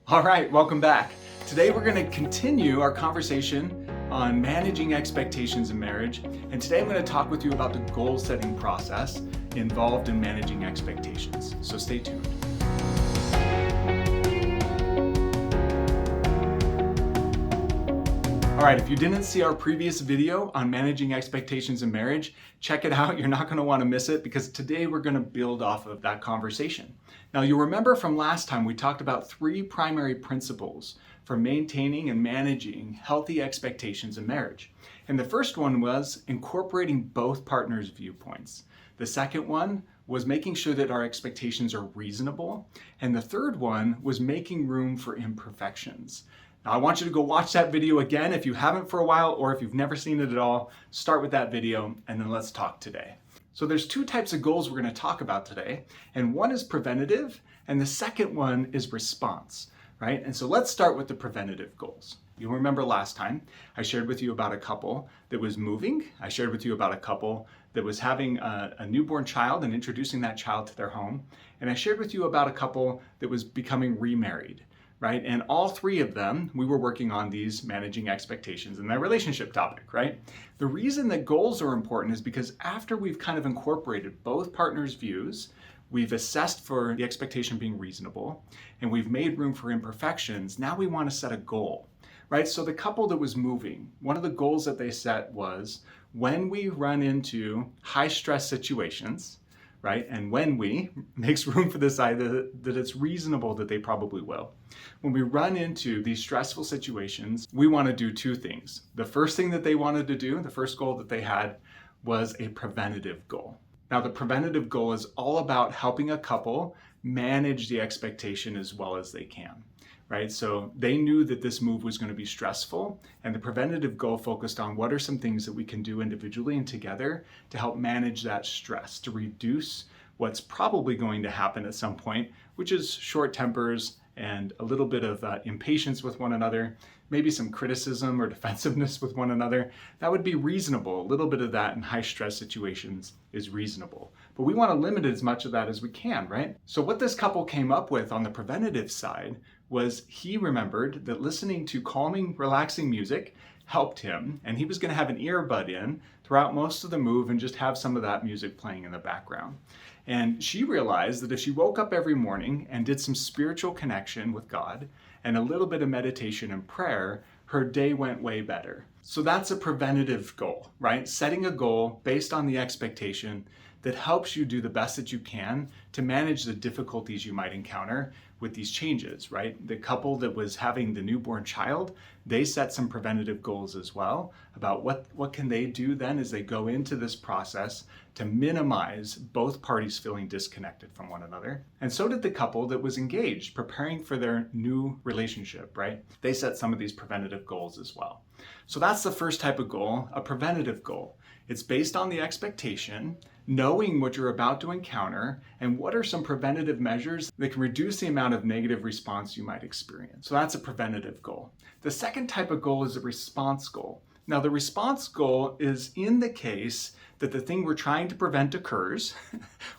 All right, welcome back. Today we're going to continue our conversation on managing expectations in marriage. And today I'm going to talk with you about the goal setting process involved in managing expectations. So stay tuned. All right, if you didn't see our previous video on managing expectations in marriage, check it out. You're not going to want to miss it because today we're going to build off of that conversation. Now, you'll remember from last time we talked about three primary principles for maintaining and managing healthy expectations in marriage. And the first one was incorporating both partners' viewpoints. The second one was making sure that our expectations are reasonable. And the third one was making room for imperfections. Now, I want you to go watch that video again if you haven't for a while, or if you've never seen it at all, start with that video and then let's talk today. So there's two types of goals we're going to talk about today, and one is preventative and the second one is response, right? And so let's start with the preventative goals. You'll remember last time I shared with you about a couple that was moving. I shared with you about a couple that was having a newborn child and introducing that child to their home. And I shared with you about a couple that was becoming remarried. Right? And all three of them, we were working on these managing expectations in their relationship topic, right? The reason that goals are important is because after we've kind of incorporated both partners' views, we've assessed for the expectation being reasonable, and we've made room for imperfections, now we want to set a goal, right? So the couple that was moving, one of the goals that they set was when we run into high stress situations, right? And when we, makes room for this idea that it's reasonable that they probably will. When we run into these stressful situations, we want to do two things. The first thing that they wanted to do, the first goal that they had, was a preventative goal. Now, the preventative goal is all about helping a couple manage the expectation as well as they can. Right? So they knew that this move was going to be stressful, and the preventative goal focused on what are some things that we can do individually and together to help manage that stress, to reduce what's probably going to happen at some point, which is short tempers and a little bit of impatience with one another, maybe some criticism or defensiveness with one another. That would be reasonable. A little bit of that in high stress situations is reasonable. But we want to limit as much of that as we can, right? So what this couple came up with on the preventative side was he remembered that listening to calming, relaxing music helped him, and he was going to have an earbud in throughout most of the move and just have some of that music playing in the background. And she realized that if she woke up every morning and did some spiritual connection with God and a little bit of meditation and prayer, her day went way better. So that's a preventative goal, right? Setting a goal based on the expectation that helps you do the best that you can to manage the difficulties you might encounter with these changes, right? The couple that was having the newborn child, they set some preventative goals as well about what can they do then as they go into this process to minimize both parties feeling disconnected from one another. And so did the couple that was engaged, preparing for their new relationship, right? They set some of these preventative goals as well. So that's the first type of goal, a preventative goal. It's based on the expectation, knowing what you're about to encounter, and what are some preventative measures that can reduce the amount of negative response you might experience. So that's a preventative goal. The second type of goal is a response goal. Now, the response goal is in the case that the thing we're trying to prevent occurs,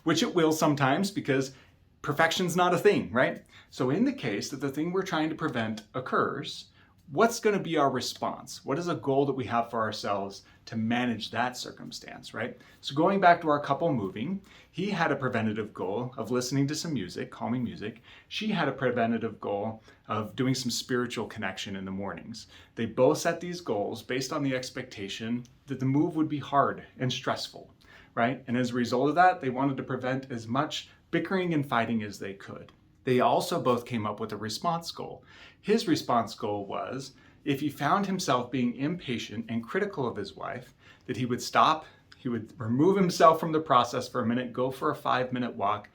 which it will sometimes because perfection's not a thing, right? So in the case that the thing we're trying to prevent occurs, what's going to be our response? What is a goal that we have for ourselves to manage that circumstance, right? So going back to our couple moving, he had a preventative goal of listening to some music, calming music. She had a preventative goal of doing some spiritual connection in the mornings. They both set these goals based on the expectation that the move would be hard and stressful, right? And as a result of that, they wanted to prevent as much bickering and fighting as they could. They also both came up with a response goal. His response goal was, if he found himself being impatient and critical of his wife, that he would stop, he would remove himself from the process for a minute, go for a 5-minute walk,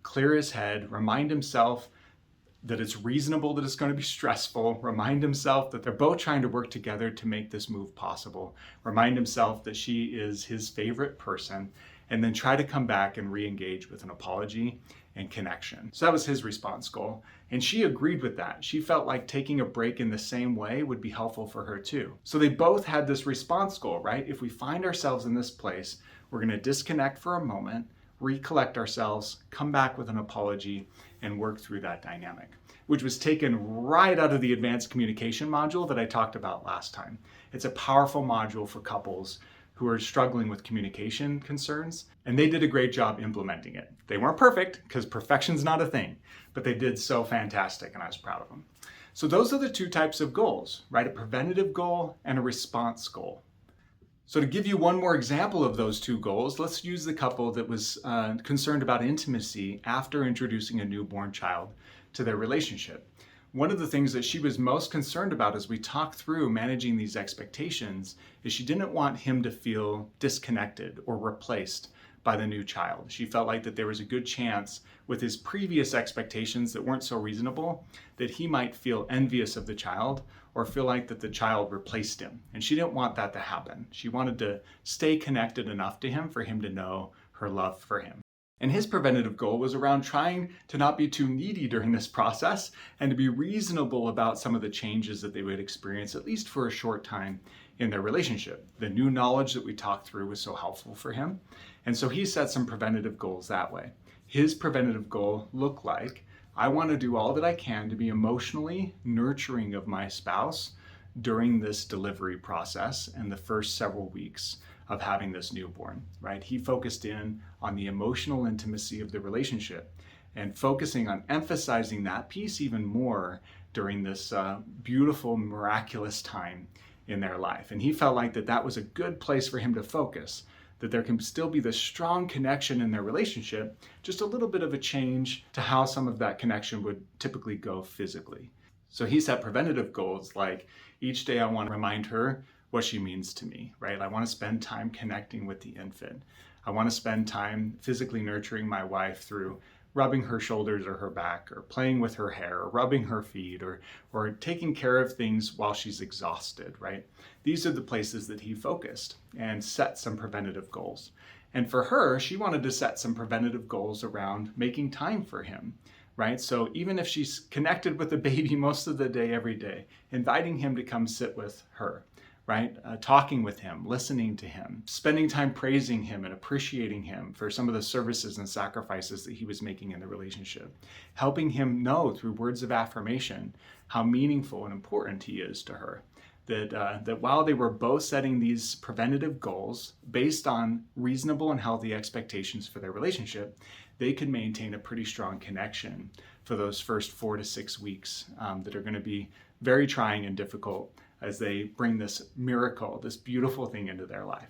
clear his head, remind himself that it's reasonable that it's going to be stressful, remind himself that they're both trying to work together to make this move possible, remind himself that she is his favorite person, and then try to come back and re-engage with an apology and connection. So that was his response goal. And she agreed with that. She felt like taking a break in the same way would be helpful for her too. So they both had this response goal, right? If we find ourselves in this place, we're going to disconnect for a moment, recollect ourselves, come back with an apology, and work through that dynamic. which was taken right out of the advanced communication module that I talked about last time. It's a powerful module for couples who are struggling with communication concerns, and they did a great job implementing it. They weren't perfect, because perfection's not a thing, but they did so fantastic, and I was proud of them. So those are the two types of goals, right? A preventative goal and a response goal. So to give you one more example of those two goals, let's use the couple that was concerned about intimacy after introducing a newborn child to their relationship. One of the things that she was most concerned about as we talked through managing these expectations is she didn't want him to feel disconnected or replaced by the new child. She felt like that there was a good chance with his previous expectations that weren't so reasonable that he might feel envious of the child or feel like that the child replaced him. And she didn't want that to happen. She wanted to stay connected enough to him for him to know her love for him. And his preventative goal was around trying to not be too needy during this process and to be reasonable about some of the changes that they would experience, at least for a short time in their relationship. The new knowledge that we talked through was so helpful for him. And so he set some preventative goals that way. His preventative goal looked like, I want to do all that I can to be emotionally nurturing of my spouse during this delivery process and the first several weeks of having this newborn, right? He focused in on the emotional intimacy of the relationship and focusing on emphasizing that piece even more during this beautiful, miraculous time in their life. And he felt like that was a good place for him to focus, that there can still be this strong connection in their relationship, just a little bit of a change to how some of that connection would typically go physically. So he set preventative goals like, each day I want to remind her what she means to me, right? I want to spend time connecting with the infant. I want to spend time physically nurturing my wife through rubbing her shoulders or her back, or playing with her hair, or rubbing her feet, or taking care of things while she's exhausted, right? These are the places that he focused and set some preventative goals. And for her, she wanted to set some preventative goals around making time for him, right? So even if she's connected with the baby most of the day, every day, inviting him to come sit with her, right? Talking with him, listening to him, spending time praising him and appreciating him for some of the services and sacrifices that he was making in the relationship, helping him know through words of affirmation how meaningful and important he is to her. That while they were both setting these preventative goals based on reasonable and healthy expectations for their relationship, they could maintain a pretty strong connection for those first 4 to 6 weeks that are going to be very trying and difficult as they bring this miracle, this beautiful thing into their life.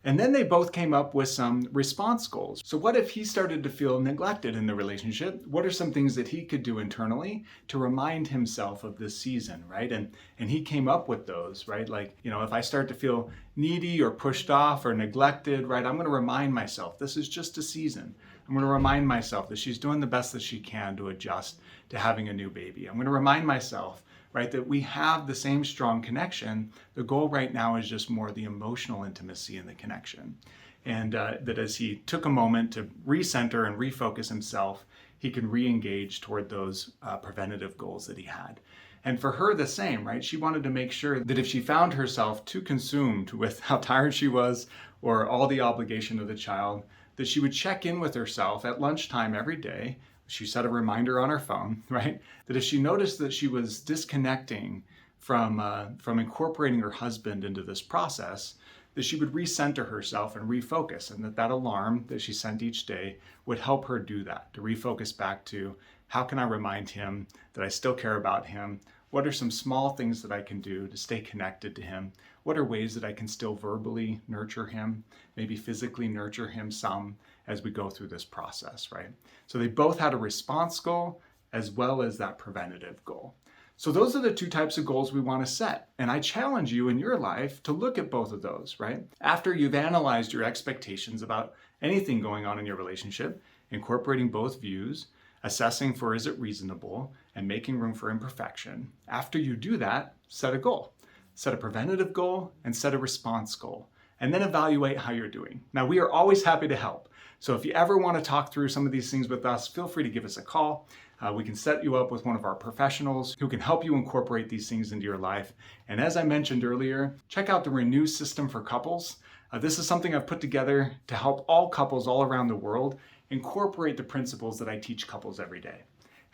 And then they both came up with some response goals. So what if he started to feel neglected in the relationship? What are some things that he could do internally to remind himself of this season, right? And he came up with those, right? Like, if I start to feel needy or pushed off or neglected, right, I'm going to remind myself this is just a season. I'm going to remind myself that she's doing the best that she can to adjust to having a new baby. I'm going to remind myself, right, that we have the same strong connection. The goal right now is just more the emotional intimacy in the connection. And that as he took a moment to recenter and refocus himself, he can re-engage toward those preventative goals that he had. And for her, the same, right? She wanted to make sure that if she found herself too consumed with how tired she was or all the obligation of the child, that she would check in with herself at lunchtime every day. She set a reminder on her phone, right? That if she noticed that she was disconnecting from incorporating her husband into this process, that she would recenter herself and refocus, and that alarm that she sent each day would help her do that, to refocus back to, how can I remind him that I still care about him? What are some small things that I can do to stay connected to him? What are ways that I can still verbally nurture him, maybe physically nurture him some as we go through this process, right? So they both had a response goal as well as that preventative goal. So those are the two types of goals we want to set. And I challenge you in your life to look at both of those, right? After you've analyzed your expectations about anything going on in your relationship, incorporating both views, assessing for is it reasonable, and making room for imperfection. After you do that, set a goal. Set a preventative goal and set a response goal. And then evaluate how you're doing. Now, we are always happy to help. So if you ever want to talk through some of these things with us, feel free to give us a call. We can set you up with one of our professionals who can help you incorporate these things into your life. And as I mentioned earlier, check out the Renew system for couples. This is something I've put together to help all couples all around the world incorporate the principles that I teach couples every day.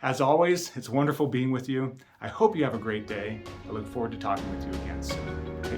As always, it's wonderful being with you. I hope you have a great day. I look forward to talking with you again soon. Okay?